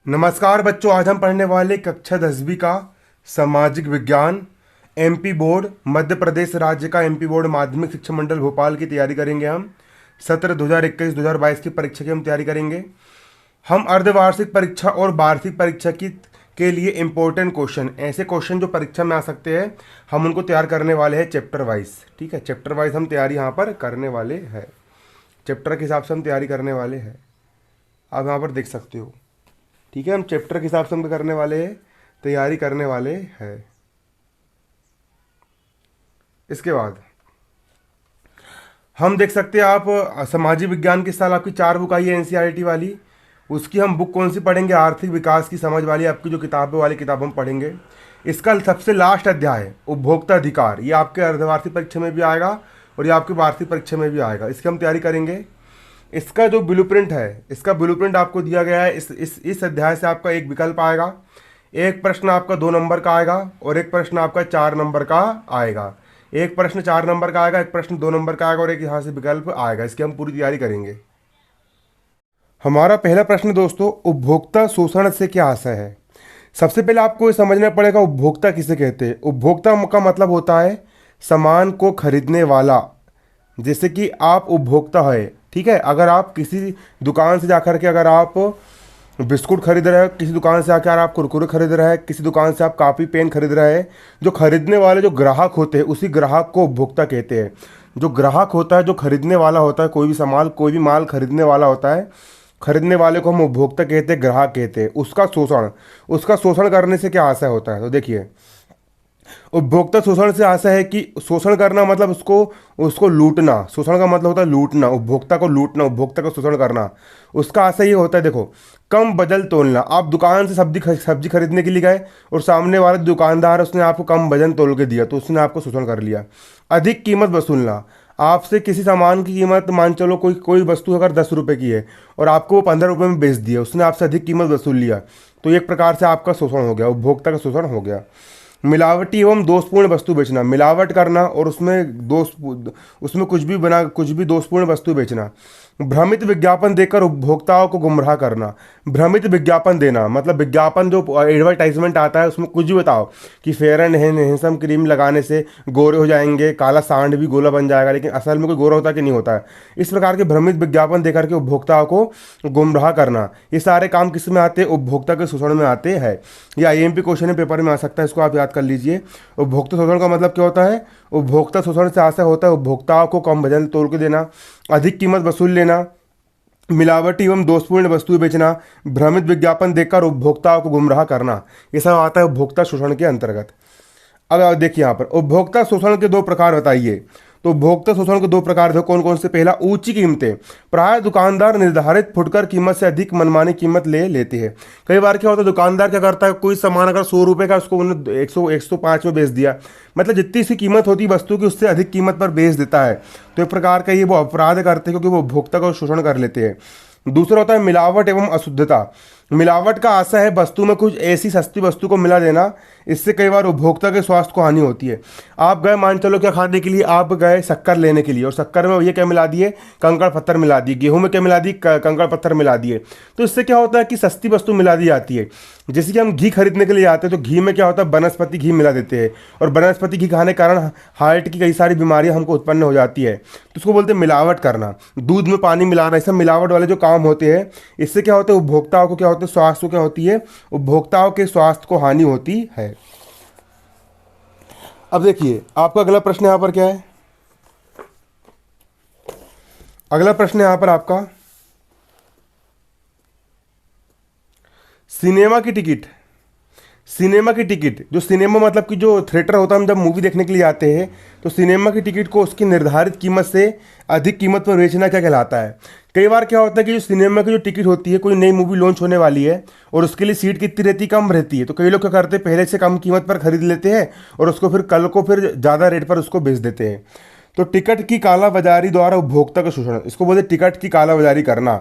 नमस्कार बच्चों, आज हम पढ़ने वाले कक्षा 10वीं का सामाजिक विज्ञान एमपी बोर्ड मध्य प्रदेश राज्य का एमपी बोर्ड माध्यमिक शिक्षा मंडल भोपाल की तैयारी करेंगे। हम सत्र 2021-2022 की परीक्षा की हम तैयारी करेंगे। हम अर्धवार्षिक परीक्षा और वार्षिक परीक्षा की के लिए इम्पोर्टेंट क्वेश्चन, ऐसे क्वेश्चन जो परीक्षा में आ सकते हैं, हम उनको तैयार करने वाले हैं चैप्टर वाइज। ठीक है, चैप्टर वाइज हम तैयारी यहाँ पर करने वाले हैं। चैप्टर के हिसाब से हम तैयारी करने वाले हैं, आप यहाँ पर देख सकते हो। ठीक है, हम चैप्टर के हिसाब से हम करने वाले हैं, तैयारी करने वाले हैं। इसके बाद हम देख सकते हैं, आप सामाजिक विज्ञान की साल आपकी 4 बुक आई है एनसीईआरटी वाली। उसकी हम बुक कौन सी पढ़ेंगे? आर्थिक विकास की समझ वाली आपकी जो किताबें वाली किताब हम पढ़ेंगे। इसका सबसे लास्ट अध्याय है उपभोक्ता अधिकार। ये आपके अर्धवार्षिक परीक्षा में भी आएगा और ये आपकी वार्षिक परीक्षा में भी आएगा। इसकी हम तैयारी करेंगे। इसका जो ब्लूप्रिंट है, इसका ब्लूप्रिंट आपको दिया गया है। इस अध्याय से आपका एक विकल्प आएगा, एक प्रश्न आपका 2 नंबर का आएगा और एक प्रश्न आपका 4 नंबर का आएगा। एक प्रश्न 4 नंबर का आएगा, एक प्रश्न 2 नंबर का आएगा और एक यहाँ से विकल्प आएगा। इसकी हम पूरी तैयारी करेंगे। हमारा पहला प्रश्न दोस्तों, उपभोक्ता शोषण से क्या आशय है? सबसे पहले आपको ये समझना पड़ेगा उपभोक्ता किसे कहते हैं। उपभोक्ता का मतलब होता है सामान को खरीदने वाला। जैसे कि आप उपभोक्ता है, ठीक है। अगर आप किसी दुकान से जाकर के अगर आप बिस्कुट खरीद रहे हैं, किसी दुकान से आकर आप कुरकुरे खरीद रहे हैं, किसी दुकान से आप कापी पेन खरीद रहे हैं, जो खरीदने वाले जो ग्राहक होते हैं उसी ग्राहक को उपभोक्ता कहते हैं। जो ग्राहक होता है, जो खरीदने वाला होता है, कोई भी माल खरीदने वाला होता है, खरीदने वाले को हम उपभोक्ता कहते हैं, ग्राहक कहते हैं। उसका शोषण करने से क्या आशय होता है? तो देखिए, उपभोक्ता शोषण से आशा है कि शोषण करना मतलब उसको लूटना। शोषण का मतलब होता है लूटना, उपभोक्ता को लूटना, उपभोक्ता का शोषण करना। उसका आशा ये होता है, देखो, कम वजन तोलना। आप दुकान से सब्जी खरीदने के लिए गए और सामने वाला दुकानदार उसने आपको कम वजन तोल के दिया, तो उसने आपको शोषण कर लिया। अधिक कीमत वसूलना। आपसे किसी सामान की कीमत, मान चलो कोई वस्तु अगर 10 रुपये की है और आपको वो 15 रुपये में बेच दिया, उसने आपसे अधिक कीमत वसूल लिया, तो एक प्रकार से आपका शोषण हो गया, उपभोक्ता का शोषण हो गया। मिलावटी एवं दोषपूर्ण वस्तु बेचना, मिलावट करना और उसमें कुछ भी दोषपूर्ण वस्तु बेचना। भ्रमित विज्ञापन देकर उपभोक्ताओं को गुमराह करना। भ्रमित विज्ञापन देना मतलब विज्ञापन जो एडवर्टाइजमेंट आता है उसमें कुछ भी बताओ कि फेयर एंड हैंडसम क्रीम लगाने से गोरे हो जाएंगे, काला सांड भी गोला बन जाएगा, लेकिन असल में कोई गोरा होता कि नहीं होता है। इस प्रकार के भ्रमित विज्ञापन देकर के उपभोक्ताओं को गुमराह करना। ये सारे काम किस में आते हैं? उपभोक्ता के शोषण में आते हैं। ये आईएमपी क्वेश्चन पेपर में आ सकता है, इसको आप याद कर लीजिए। उपभोक्ता शोषण का मतलब क्या होता है? उपभोक्ता शोषण से आशय होता है उपभोक्ताओं को कम वजन तोल के देना, अधिक कीमत वसूल लेना, मिलावटी एवं दोषपूर्ण वस्तुएं बेचना, भ्रमित विज्ञापन देकर उपभोक्ताओं को गुमराह करना। ये सब आता है उपभोक्ता शोषण के अंतर्गत। अब देखिए यहाँ पर उपभोक्ता शोषण के 2 प्रकार बताइए। तो उपभोक्ता शोषण के 2 प्रकार थे, कौन कौन से? पहला, ऊंची कीमतें। प्राय दुकानदार निर्धारित फुटकर कीमत से अधिक मनमानी कीमत ले लेते हैं। कई बार क्या होता है, दुकानदार क्या करता है, कोई सामान अगर 100 रुपये का उसको उन्होंने 105 में बेच दिया, मतलब जितनी सी कीमत होती है वस्तु की उससे अधिक कीमत पर बेच देता है। तो एक प्रकार का ये वो अपराध करते हैं, क्योंकि वो उपभोक्ता का शोषण कर लेते हैं। दूसरा होता है मिलावट एवं अशुद्धता। मिलावट का आशय है वस्तु में कुछ ऐसी सस्ती वस्तु को मिला देना, इससे कई बार उपभोक्ता के स्वास्थ्य को हानि होती है। आप गए, मान चलो क्या खाने के लिए, आप गए शक्कर लेने के लिए और शक्कर में ये क्या मिला दिए? कंकड़ पत्थर मिला दिए। गेहूं में क्या मिला दी? कंकड़ पत्थर मिला दिए। तो इससे क्या होता है कि सस्ती वस्तु मिला दी जाती है। जैसे कि हम घी खरीदने के लिए जाते हैं तो घी में क्या होता है, वनस्पति घी मिला देते हैं, और वनस्पति घी खाने के कारण हार्ट की कई सारी बीमारियां हमको उत्पन्न हो जाती है। तो उसको बोलते हैं मिलावट करना। दूध में पानी मिलाना, ये सब मिलावट वाले जो काम होते हैं, इससे क्या होता है, उपभोक्ताओं को क्या होता है, स्वास्थ्य को क्या होती है, उपभोक्ताओं के स्वास्थ्य को हानि होती है। अब देखिए, आपका अगला प्रश्न यहां पर क्या है? अगला प्रश्न यहां पर आपका, सिनेमा की टिकट। सिनेमा की टिकट, जो सिनेमा मतलब कि जो थिएटर होता है, हम जब मूवी देखने के लिए आते हैं तो सिनेमा की टिकट को उसकी निर्धारित कीमत से अधिक कीमत पर बेचना क्या कहलाता है? कई बार क्या होता है कि जो सिनेमा की जो टिकट होती है, कोई नई मूवी लॉन्च होने वाली है और उसके लिए सीट कितनी रहती, कम रहती है, तो कई लोग क्या करते हैं, पहले से कम कीमत पर खरीद लेते हैं और उसको फिर कल को फिर ज़्यादा रेट पर उसको बेच देते हैं। तो टिकट की कालाबाजारी द्वारा उपभोक्ता का शोषण, इसको बोलते टिकट की कालाबाजारी करना।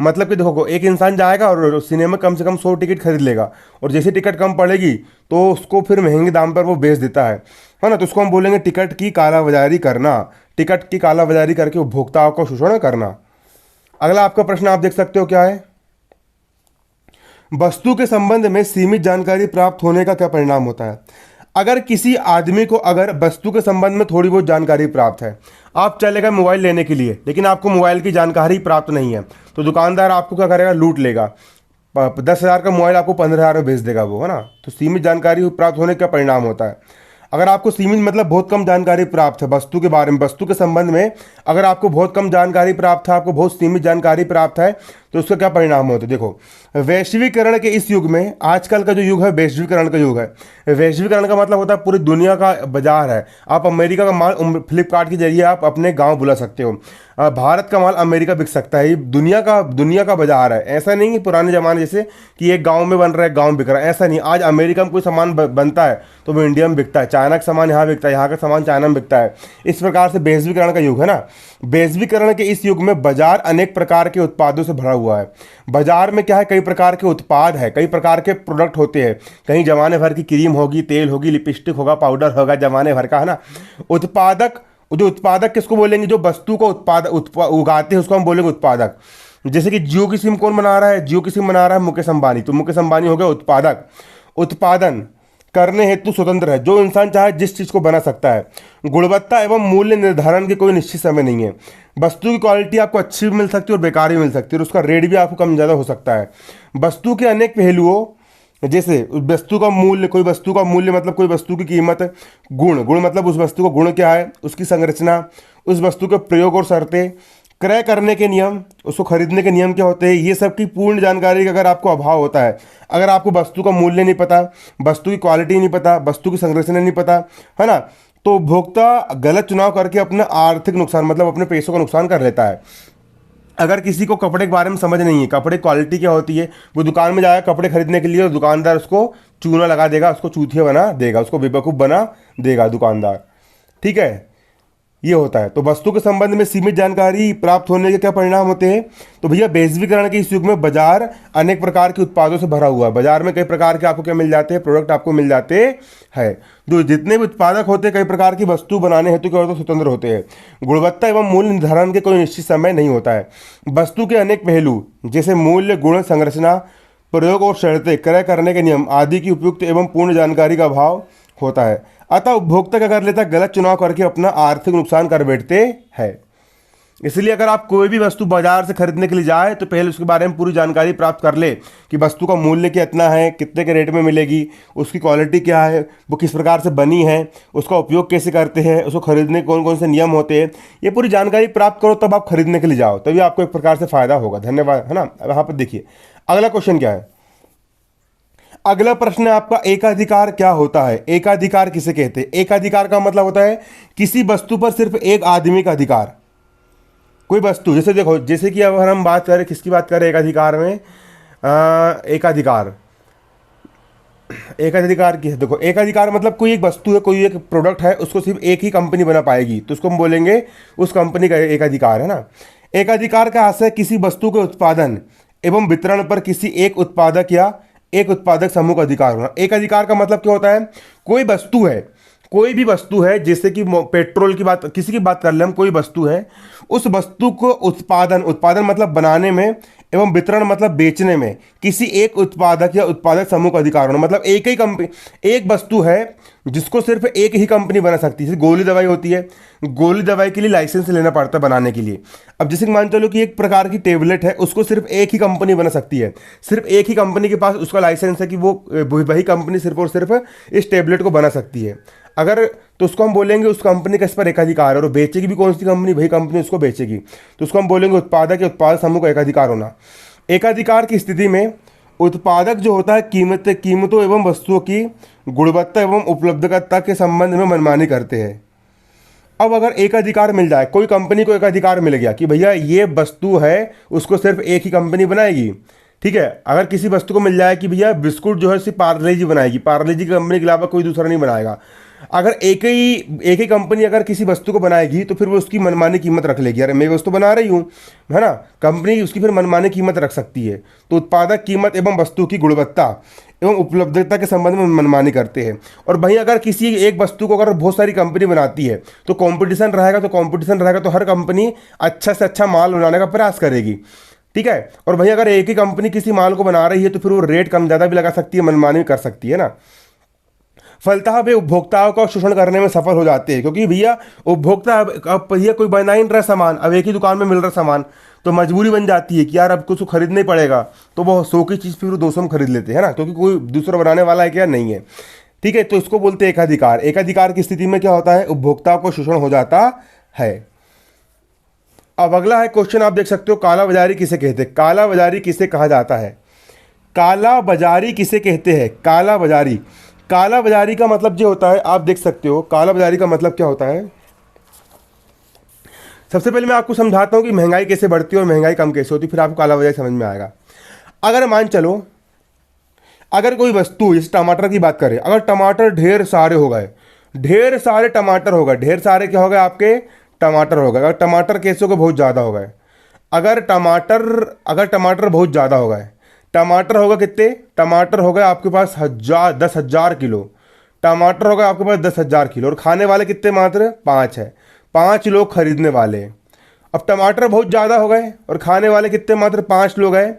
मतलब कि देखो, एक इंसान जाएगा और सिनेमा कम से कम 100 टिकट खरीद लेगा और जैसे टिकट कम पड़ेगी तो उसको फिर महंगे दाम पर वो बेच देता है ना। तो उसको हम बोलेंगे टिकट की कालाबाजारी करना। टिकट की कालाबाजारी करके उपभोक्ताओं का शोषण करना। अगला आपका प्रश्न आप देख सकते हो क्या है? वस्तु के संबंध में सीमित जानकारी प्राप्त होने का क्या परिणाम होता है? अगर किसी आदमी को अगर वस्तु के संबंध में थोड़ी बहुत जानकारी प्राप्त है, आप चले गए मोबाइल लेने के लिए, लेकिन आपको मोबाइल की जानकारी प्राप्त नहीं है, तो दुकानदार आपको क्या करेगा? लूट लेगा। 10,000 का मोबाइल आपको 15,000 में बेच देगा वो, है ना। तो सीमित जानकारी प्राप्त होने का परिणाम होता है। अगर आपको सीमित मतलब बहुत कम जानकारी प्राप्त है वस्तु के बारे में, वस्तु के संबंध में अगर आपको बहुत कम जानकारी प्राप्त है, आपको बहुत सीमित जानकारी प्राप्त है, तो उसका क्या परिणाम होता है? देखो, वैश्वीकरण के इस युग में, आजकल का जो युग है वैश्वीकरण का युग है। वैश्वीकरण का मतलब होता है पूरी दुनिया का बाजार है। आप अमेरिका का माल फ्लिपकार्ट के जरिए आप अपने गांव बुला सकते हो। भारत का माल अमेरिका बिक सकता है। ये दुनिया का बाजार है। ऐसा नहीं कि पुराने ज़माने जैसे कि एक गांव में बन रहा है, गांव बिक रहा है, ऐसा नहीं। आज अमेरिका में कोई सामान बनता है तो वो इंडिया में बिकता है, चाइना का सामान यहाँ बिकता है, यहाँ का सामान चाइना में बिकता है। इस प्रकार से वैश्वीकरण का युग है ना। वैश्वीकरण के इस युग में बाजार अनेक प्रकार के उत्पादों से भरा हुआ है। बाजार में क्या है? कई प्रकार के उत्पाद है, कई प्रकार के प्रोडक्ट होते हैं। कहीं जमाने भर की क्रीम होगी, तेल होगी, लिपस्टिक होगा, पाउडर होगा, जमाने भर का, है ना। जो उत्पादक किसको बोलेंगे? जो वस्तु को उगाते हैं उसको हम बोलेंगे उत्पादक। जैसे कि जियो की सिम कौन बना रहा है? जियो की सिम बना रहा है मुकेश अंबानी, तो मुकेश अंबानी हो गया उत्पादक। उत्पादन करने हेतु स्वतंत्र है, जो इंसान चाहे जिस चीज़ को बना सकता है। गुणवत्ता एवं मूल्य निर्धारण के कोई निश्चित समय नहीं है। वस्तु की क्वालिटी आपको अच्छी भी मिल सकती है और बेकार भी मिल सकती है, और उसका रेट भी आपको कम ज़्यादा हो सकता है। वस्तु के अनेक पहलुओं, जैसे वस्तु का मूल्य, कोई वस्तु का मूल्य मतलब कोई वस्तु की कीमत। गुण मतलब उस वस्तु का गुण क्या है, उसकी संरचना, उस वस्तु के प्रयोग और शर्तें। क्रय करने के नियम, उसको खरीदने के नियम क्या होते हैं, ये सब की पूर्ण जानकारी का अगर आपको अभाव होता है, अगर आपको वस्तु का मूल्य नहीं पता, वस्तु की क्वालिटी नहीं पता, वस्तु की संरचना नहीं पता, है ना, तो उपभोक्ता गलत चुनाव करके अपना आर्थिक नुकसान मतलब अपने पैसों का नुकसान कर लेता है। अगर किसी को कपड़े के बारे में समझ नहीं है, कपड़े क्वालिटी क्या होती है, वो दुकान में जाएगा कपड़े खरीदने के लिए, और दुकानदार उसको चूना लगा देगा, उसको चूतिया बना देगा, उसको बेवकूफ़ बना देगा दुकानदार। ठीक है, ये होता है। तो वस्तु के संबंध में सीमित जानकारी प्राप्त होने के क्या परिणाम होते हैं? तो भैया वैश्वीकरण के इस युग में बाजार अनेक प्रकार के उत्पादों से भरा हुआ है। बाजार में कई प्रकार के आपको क्या मिल जाते हैं? प्रोडक्ट आपको मिल जाते हैं। जो जितने भी उत्पादक होते हैं कई प्रकार की वस्तु बनाने हेतु क्या होते हैं? स्वतंत्र होते हैं। गुणवत्ता एवं मूल्य निर्धारण के कोई निश्चित समय नहीं होता है। वस्तु के अनेक पहलू जैसे मूल्य, गुण, संरचना, प्रयोग और शर्तें, क्रय करने के नियम आदि की उपयुक्त एवं पूर्ण जानकारी का अभाव होता है। अतः उपभोक्ता क्या कर लेता है? गलत चुनाव करके अपना आर्थिक नुकसान कर बैठते हैं। इसलिए अगर आप कोई भी वस्तु बाजार से खरीदने के लिए जाए तो पहले उसके बारे में पूरी जानकारी प्राप्त कर ले कि वस्तु का मूल्य कितना है, कितने के रेट में मिलेगी, उसकी क्वालिटी क्या है, वो किस प्रकार से बनी है, उसका उपयोग कैसे करते हैं, उसको खरीदने कौन कौन से नियम होते हैं, ये पूरी जानकारी प्राप्त करो तब आप खरीदने के लिए जाओ, तभी आपको एक प्रकार से फायदा होगा। धन्यवाद, है ना। अब यहाँ पर देखिए अगला क्वेश्चन क्या है। अगला प्रश्न है आपका, एकाधिकार क्या होता है? एकाधिकार किसे कहते हैं? एकाधिकार का मतलब होता है किसी वस्तु पर सिर्फ एक आदमी का अधिकार। कोई वस्तु, जैसे देखो, जैसे कि अगर हम बात करें, किसकी बात करें एकाधिकार में? एकाधिकार की है। देखो, एकाधिकार मतलब कोई एक वस्तु है, कोई एक प्रोडक्ट है, उसको सिर्फ एक ही कंपनी बना पाएगी, तो उसको हम बोलेंगे उस कंपनी का एकाधिकार, है ना। एकाधिकार का आशय किसी वस्तु के उत्पादन एवं वितरण पर किसी एक उत्पादक या एक उत्पादक समूह का अधिकार होना। एक अधिकार का मतलब क्या होता है? कोई वस्तु है, कोई भी वस्तु है, जैसे कि पेट्रोल की बात, किसी की बात कर ले हम, कोई वस्तु है, उस वस्तु को उत्पादन मतलब बनाने में एवं वितरण मतलब बेचने में किसी एक उत्पादक या उत्पादक समूह का अधिकार होना। मतलब एक ही कंपनी, एक वस्तु है जिसको सिर्फ एक ही कंपनी बना सकती है। जैसे गोली दवाई होती है, गोली दवाई के लिए लाइसेंस लेना पड़ता है बनाने के लिए। अब जैसे मान चलो कि एक प्रकार की टेबलेट है, उसको सिर्फ एक ही कंपनी बना सकती है, सिर्फ एक ही कंपनी के पास उसका लाइसेंस है कि वो वही कंपनी सिर्फ और सिर्फ इस टेबलेट को बना सकती है। अगर तो उसको हम बोलेंगे उस कंपनी का इस पर एकाधिकार है, और बेचेगी भी कौन सी कंपनी? वही कंपनी उसको बेचेगी, तो उसको हम बोलेंगे उत्पादक या उत्पाद समूह का एकाधिकार होना। एकाधिकार की स्थिति में उत्पादक जो होता है कीमतों एवं वस्तुओं की गुणवत्ता एवं उपलब्धता के संबंध में मनमानी करते हैं। अब अगर एकाधिकार मिल जाए, कोई कंपनी को एकाधिकार मिल गया कि भैया ये वस्तु है, उसको सिर्फ एक ही कंपनी बनाएगी, ठीक है। अगर किसी वस्तु को मिल जाए कि भैया बिस्कुट जो है सिर्फ पार्ले जी बनाएगी, पार्ले जी की कंपनी के अलावा कोई दूसरा नहीं बनाएगा, अगर एक ही कंपनी अगर किसी वस्तु को बनाएगी तो फिर वो उसकी मनमानी कीमत रख लेगी। अरे मैं वस्तु बना रही हूँ, है ना, कंपनी उसकी फिर मनमानी कीमत रख सकती है। तो उत्पादक कीमत एवं वस्तु की गुणवत्ता एवं उपलब्धता के संबंध में मनमानी करते हैं। और वहीं अगर किसी एक वस्तु को अगर बहुत सारी कंपनी बनाती है तो कंपटीशन रहेगा, तो हर कंपनी अच्छा से अच्छा माल बनाने का प्रयास करेगी। ठीक है। और वहीं अगर एक ही कंपनी किसी माल को बना रही है तो फिर वो रेट कम ज़्यादा भी लगा सकती है, मनमानी भी कर सकती है ना। फलतः वे उपभोक्ताओं का शोषण करने में सफल हो जाते हैं, क्योंकि भैया उपभोक्ता अब भैया कोई बना ही नहीं रहा सामान, अब एक ही दुकान में मिल रहा सामान, तो मजबूरी बन जाती है कि यार अब कुछ खरीदना ही पड़ेगा, तो वो 100 की चीज़ फिर 200 में खरीद लेते हैं ना, क्योंकि कोई दूसरा बनाने वाला है क्या, नहीं है। ठीक है, तो इसको बोलते हैं एकाधिकार। एकाधिकार की स्थिति में क्या होता है, उपभोक्ताओं को शोषण हो जाता है। अब अगला है क्वेश्चन, आप देख सकते हो, काला बाजारी किसे कहते हैं, काला बाजारी किसे कहा जाता है, काला बाजारी किसे कहते हैं, काला बाजारी। काला बाजारी का मतलब जो होता है, आप देख सकते हो काला बाजारी का मतलब क्या होता है। सबसे पहले मैं आपको समझाता हूं कि महंगाई कैसे बढ़ती है और महंगाई कम कैसे होती है, फिर आपको काला बाजारी समझ में आएगा। अगर मान चलो, अगर कोई वस्तु, जैसे टमाटर की बात करें, अगर टमाटर ढेर सारे हो गए, ढेर सारे टमाटर हो गए, ढेर सारे क्या हो गए आपके, टमाटर हो गए। अगर टमाटर कैसे हो गए, बहुत ज़्यादा हो गए। अगर टमाटर बहुत ज़्यादा हो गए, टमाटर होगा कितने, टमाटर हो गए आपके पास 10,000 किलो, टमाटर होगा आपके पास 10,000 किलो, और खाने वाले कितने, मात्र 5 है, 5 लोग खरीदने वाले हैं। अब टमाटर बहुत ज़्यादा हो गए और खाने वाले कितने, मात्र 5 लोग हैं,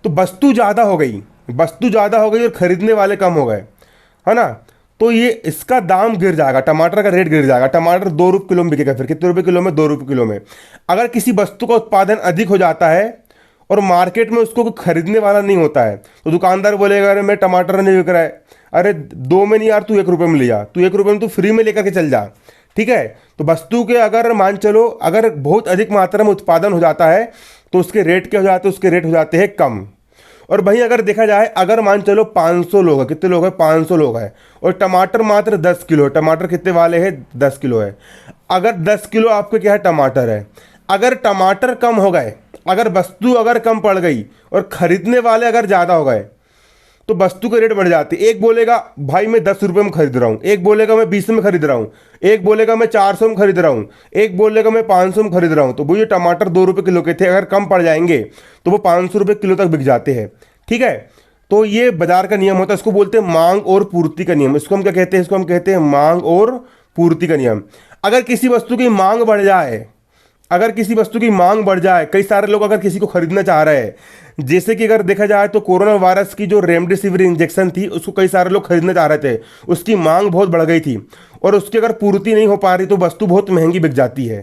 तो वस्तु ज़्यादा हो गई, वस्तु ज़्यादा हो गई और खरीदने वाले कम हो गए, है ना। तो ये इसका दाम गिर जाएगा, टमाटर का रेट गिर जाएगा। टमाटर 2 रुपये किलो में बिकेगा, फिर कितने रुपये किलो में, 2 रुपये किलो में। अगर किसी वस्तु का उत्पादन अधिक हो जाता है और मार्केट में उसको कोई खरीदने वाला नहीं होता है, तो दुकानदार बोलेगा अरे मैं टमाटर नहीं बिक रहा है, अरे 2 में नहीं यार, तू 1 रुपये में ले जा, तू 1 रुपये में तू फ्री में लेकर के चल जा। ठीक है, तो वस्तु के अगर मान चलो अगर बहुत अधिक मात्रा में उत्पादन हो जाता है तो उसके रेट क्या हो जाते हैं, उसके रेट हो जाते हैं कम। और वहीं अगर देखा जाए, अगर मान चलो 500 लोग हैं, कितने लोग हैं, 500 लोग हैं, और टमाटर मात्र 10 किलो है, टमाटर कितने वाले हैं, 10 किलो है। अगर 10 किलो आपके क्या है, टमाटर है, अगर टमाटर कम हो गए, अगर वस्तु अगर कम पड़ गई और खरीदने वाले अगर ज़्यादा हो गए, तो वस्तु के रेट बढ़ जाते। एक बोलेगा भाई मैं 10 रुपये में खरीद रहा हूँ, एक बोलेगा मैं 20 में खरीद रहा हूँ, एक बोलेगा मैं 400 में खरीद रहा हूँ, एक बोलेगा मैं 500 में खरीद रहा हूँ। तो वो ये टमाटर 2 रुपये किलो के थे, अगर कम पड़ जाएंगे तो वो 500 रुपये किलो तक बिक जाते हैं। ठीक है, तो ये बाजार का नियम होता है, इसको बोलते हैं मांग और पूर्ति का नियम। इसको हम क्या कहते हैं, इसको हम कहते हैं मांग और पूर्ति का नियम। अगर किसी वस्तु की मांग बढ़ जाए, अगर किसी वस्तु की मांग बढ़ जाए, कई सारे लोग अगर किसी को खरीदना चाह रहे हैं, जैसे कि अगर देखा जाए तो कोरोना वायरस की जो रेमडेसिविर इंजेक्शन थी उसको कई सारे लोग खरीदना चाह रहे थे, उसकी मांग बहुत बढ़ गई थी और उसकी अगर पूर्ति नहीं हो पा रही तो वस्तु बहुत महंगी बिक जाती है।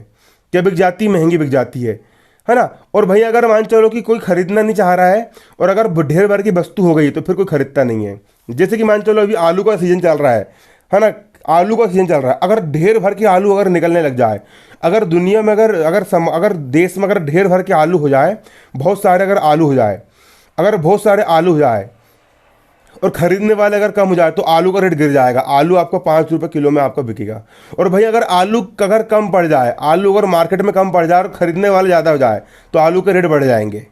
क्या बिक जाती है, महंगी बिक जाती है ना। और भाई अगर मान चलो कि कोई खरीदना नहीं चाह रहा है और अगर ढेर भर की वस्तु हो गई तो फिर कोई खरीदता नहीं है। जैसे कि मान चलो अभी आलू का सीजन चल रहा है ना, आलू का सीजन चल रहा है, अगर ढेर भर के आलू अगर निकलने लग जाए, अगर दुनिया में अगर देश में अगर ढेर भर के आलू हो जाए, बहुत सारे अगर आलू हो जाए, अगर बहुत सारे आलू हो जाए और खरीदने वाले अगर कम हो जाए तो आलू का रेट गिर जाएगा, आलू आपको 5 रुपये किलो में आपका बिकेगा। और भाई अगर आलू अगर कम पड़ जाए, आलू अगर मार्केट में कम पड़ जाए और खरीदने वाले ज़्यादा हो जाए तो आलू के रेट बढ़ जाएंगे।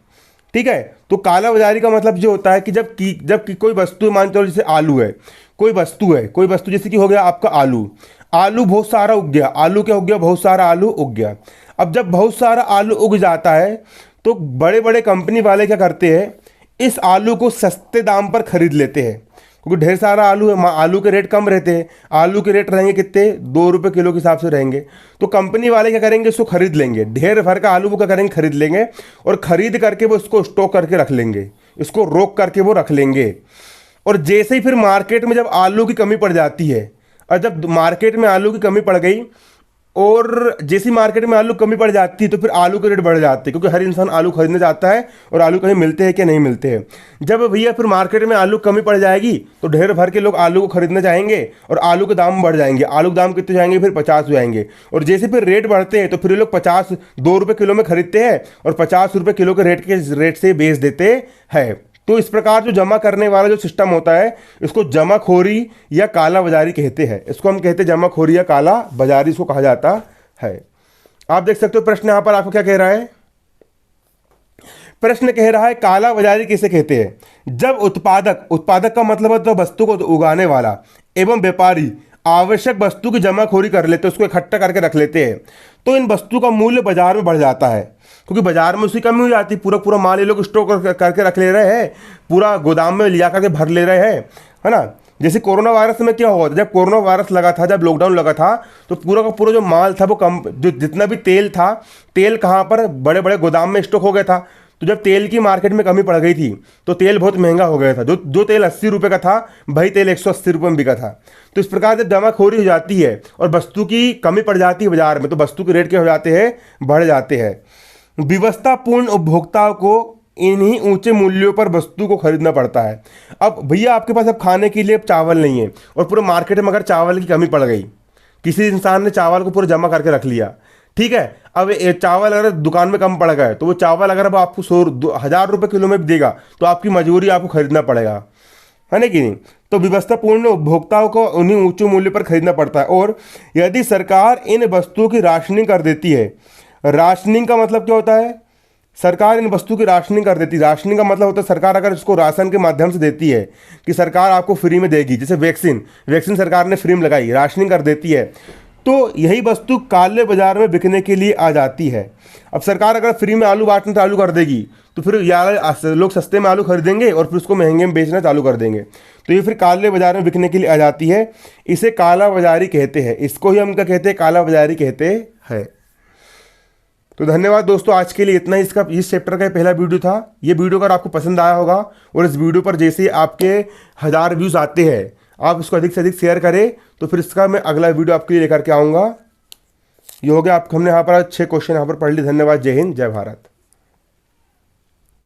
ठीक है, तो काला बाजारी का मतलब जो होता है कि जब कोई वस्तु, मान चलो जैसे आलू है, कोई वस्तु जैसे कि हो गया आपका आलू, आलू बहुत सारा उग गया, आलू क्या उग गया, बहुत सारा आलू उग गया। अब जब बहुत सारा आलू उग जाता है तो बड़े बड़े कंपनी वाले क्या करते हैं, इस आलू को सस्ते दाम पर खरीद लेते हैं, क्योंकि ढेर सारा आलू है, आलू के रेट कम रहते हैं, आलू के रेट रहेंगे कितने, 2 रुपये किलो के हिसाब से रहेंगे। तो कंपनी वाले क्या करेंगे, इसको खरीद लेंगे, ढेर भर का आलू वो क्या करेंगे, खरीद लेंगे और खरीद करके वो इसको स्टॉक करके रख लेंगे, इसको रोक करके वो रख लेंगे। और जैसे ही फिर मार्केट में जब आलू की कमी पड़ जाती है, और जब मार्केट में आलू की कमी पड़ गई और जैसी मार्केट में आलू कमी पड़ जाती है तो फिर आलू के रेट बढ़ जाते हैं, क्योंकि हर इंसान आलू खरीदना चाहता है और आलू कहीं मिलते हैं कि नहीं मिलते हैं। जब भैया फिर मार्केट में आलू कमी पड़ जाएगी तो ढेर भर के लोग आलू को खरीदना चाहेंगे और आलू के दाम बढ़ जाएंगे, आलू के दाम कितने जाएंगे, फिर 50 हो जाएंगे। और जैसे फिर रेट बढ़ते हैं तो फिर ये लोग 2 रुपये किलो में खरीदते हैं और 50 रुपये किलो के रेट से बेच देते हैं। तो इस प्रकार जो जमा करने वाला जो सिस्टम होता है इसको जमाखोरी या काला बाजारी कहते हैं। इसको हम कहते हैं जमाखोरी या काला बाजारी, इसको कहा जाता है। आप देख सकते हो प्रश्न यहां पर आपको क्या कह रहा है, प्रश्न कह रहा है काला बाजारी किसे कहते हैं, जब उत्पादक का मतलब है तो वस्तु को उगाने वाला एवं व्यापारी आवश्यक वस्तु की जमाखोरी कर लेते हैं, उसको इकट्ठा करके रख लेते हैं, तो इन वस्तु का मूल्य बाजार में बढ़ जाता है, क्योंकि बाजार में उसकी कमी हो जाती है। पूरा माल ये लोग स्टॉक करके रख ले रहे हैं, पूरा गोदाम में लिया करके भर ले रहे हैं, है ना। जैसे कोरोना वायरस में क्या हुआ था, जब कोरोना वायरस लगा था, जब लॉकडाउन लगा था तो पूरा का पूरा जो माल था वो कम, जो जितना भी तेल था, तेल कहाँ पर बड़े बड़े गोदाम में स्टॉक हो गया था, तो जब तेल की मार्केट में कमी पड़ गई थी तो तेल बहुत महंगा हो गया था। जो तेल 80 रुपये का था वही तेल 180 रुपये में बिका था। तो इस प्रकार जब जमाखोरी हो जाती है और वस्तु की कमी पड़ जाती है बाजार में, तो वस्तु के रेट क्या हो जाते हैं, बढ़ जाते हैं। विवशतापूर्ण उपभोक्ताओं को इन्हीं ऊंचे मूल्यों पर वस्तु को खरीदना पड़ता है। अब भैया आपके पास अब खाने के लिए चावल नहीं है और पूरे मार्केट में अगर चावल की कमी पड़ गई, किसी इंसान ने चावल को पूरा जमा करके रख लिया, ठीक है, अब ये चावल अगर दुकान में कम पड़ गया तो वो चावल अगर अब आपको 1,000 रुपये किलो में भी देगा तो आपकी मजबूरी आपको खरीदना पड़ेगा, है ना कि नहीं। तो व्यवस्थापूर्ण उपभोक्ताओं को उन्हीं ऊंचे मूल्य पर खरीदना पड़ता है। और यदि सरकार इन वस्तुओं की राशनिंग कर देती है, राशनिंग का मतलब क्या होता है, सरकार इन वस्तु की राशनिंग कर देती है। राशनिंग का मतलब होता है सरकार अगर इसको राशन के माध्यम से देती है कि सरकार आपको फ्री में देगी, जैसे वैक्सीन सरकार ने फ्री में लगाई, राशनिंग कर देती है, तो यही वस्तु काले बाजार में बिकने के लिए आ जाती है। अब सरकार अगर फ्री में आलू बांटना चालू कर देगी तो फिर यार लोग सस्ते में आलू खरीदेंगे और फिर उसको महंगे में बेचना चालू कर देंगे, तो ये फिर काले बाजार में बिकने के लिए आ जाती है। इसे काला बाजारी कहते हैं, इसको ही हम क्या कहते हैं, काला बाजारी कहते हैं। तो धन्यवाद दोस्तों, आज के लिए इतना ही। इस चैप्टर का पहला वीडियो था। ये वीडियो अगर आपको पसंद आया होगा और इस वीडियो पर जैसे आपके 1000 व्यूज़ आते हैं आप इसको अधिक से अधिक शेयर करें, तो फिर इसका मैं अगला वीडियो आपके लिए लेकर के आऊँगा। ये हो गया, आपको हमने यहाँ पर 6 क्वेश्चन यहाँ पर पढ़ लिए। धन्यवाद, जय हिंद, जय भारत।